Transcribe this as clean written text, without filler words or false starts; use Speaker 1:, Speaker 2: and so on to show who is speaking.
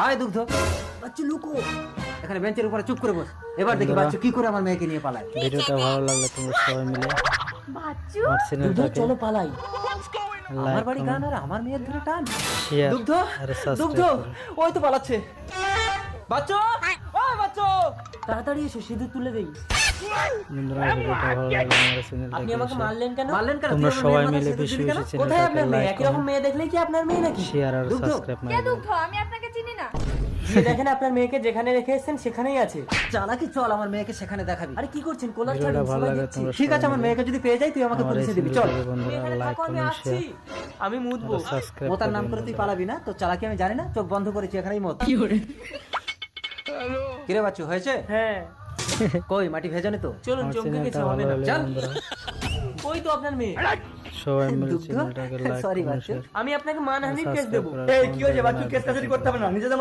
Speaker 1: আয় দুগ্ধ। বাচ্চু লুকো এখানে বেঞ্চের উপরে চুপ করে বস। এবার দেখি বাচ্চু কি করে আমার মেয়েকে নিয়ে পালায়।
Speaker 2: ভিডিওটা ভালো লাগলে তোমরা সবাই মিলে
Speaker 3: বাচ্চু
Speaker 2: আমার
Speaker 1: দুগ্ধ
Speaker 2: চ্যানেলটাকে
Speaker 1: চলো পালাই। আমার
Speaker 2: লাইক
Speaker 1: বাড়ি গান আর আমার মেয়ের ধরে টান।
Speaker 2: শেয়ার
Speaker 1: দুগ্ধ
Speaker 2: আর
Speaker 1: দুগ্ধ
Speaker 2: সাবস্ক্রাইব
Speaker 1: ওই তো পালাচ্ছে। বাচ্চু ও বাচ্চু তাড়াতাড়ি এসো, সিঁদুর তুলে দেই।
Speaker 2: বন্ধুরা ভিডিওটা ভালো লাগলে আমার
Speaker 4: আপনি আমাকে
Speaker 2: চ্যানেলটাকে
Speaker 4: মারলেন কেন?
Speaker 1: মারলেন কেন?
Speaker 2: তোমরা
Speaker 1: তুই আমার
Speaker 2: সবাই
Speaker 1: মেয়ের
Speaker 2: মিলে
Speaker 1: মাথায়
Speaker 2: বেশি
Speaker 1: সিঁদুর দিলি
Speaker 2: বেশি
Speaker 1: কেন? কোথায়
Speaker 2: চ্যানেলটাকে
Speaker 1: আপনার মেয়ে?
Speaker 2: লাইক
Speaker 1: একই রকম মেয়ে দেখলেই কি আপনার মেয়ে নাকি?
Speaker 2: শেয়ার আর
Speaker 1: দুগ্ধ,
Speaker 2: সাবস্ক্রাইব
Speaker 3: কে
Speaker 2: মারবেন।
Speaker 3: দুগ্ধ? আমি আপনাকে চিনি না।
Speaker 4: গিয়ে দেখেন আপনার মেয়েকে যেখানে রেখে এসেছেন সেখানেই আছে।
Speaker 1: চালাকি চল আমার মেয়েকে সেখানে দেখাবি।
Speaker 4: আরে কি করছেন? কোলার
Speaker 2: ভিডিওটা
Speaker 4: ছাড়ুন,
Speaker 2: ভালো
Speaker 4: সবাই
Speaker 2: লাগে
Speaker 4: দেখছি।
Speaker 2: তোমরা
Speaker 1: ঠিক আছে
Speaker 2: সবাই
Speaker 1: আমার
Speaker 2: মিলে
Speaker 1: মেয়েকে যদি পেয়ে যাই তুই আমাকে
Speaker 2: আমার এই
Speaker 1: পুলিশে দিবি। চল
Speaker 2: চ্যানেলটাকে
Speaker 4: তুমি
Speaker 2: বন্ধুরা
Speaker 4: এখানে
Speaker 2: লাইক
Speaker 4: থাকো, আমি
Speaker 2: কমেন্ট
Speaker 4: আসছি।
Speaker 2: শেয়ার
Speaker 4: আমি মুতবো।
Speaker 2: আর সাবস্ক্রাইব
Speaker 1: মোতার নাম
Speaker 2: করবেন
Speaker 1: করে তুই
Speaker 2: বন্ধুরা।
Speaker 1: পালাবি না? তো চালাকি আমি জানি না, চোখ বন্ধ করেছি এখানেই মত। কিরে বাচ্চু হয়েছে?
Speaker 4: হ্যাঁ
Speaker 1: কই মাটি ভেজানি তো?
Speaker 4: চলুন,
Speaker 2: আমার
Speaker 4: চমকে গেছে,
Speaker 2: চ্যানেলটা
Speaker 4: হবে
Speaker 2: ভালো
Speaker 4: না।
Speaker 2: লাগলে
Speaker 1: চল।
Speaker 2: বন্ধুরা
Speaker 4: ওই তো আপনার মেয়ে।
Speaker 2: সবাই মিলে
Speaker 1: দুগ্ধ?
Speaker 2: চ্যানেলটাকে like
Speaker 1: Sorry,
Speaker 2: comment
Speaker 1: Bachchu.
Speaker 2: Share
Speaker 4: আমি আপনাকে মানহানির কেস
Speaker 2: সাবস্ক্রাইব
Speaker 4: দেবো।
Speaker 2: করার
Speaker 5: এই কি হয়েছে
Speaker 2: কমেন্ট
Speaker 5: বাচ্চু? কেস কাছারি করতে হবে না, নিজেদের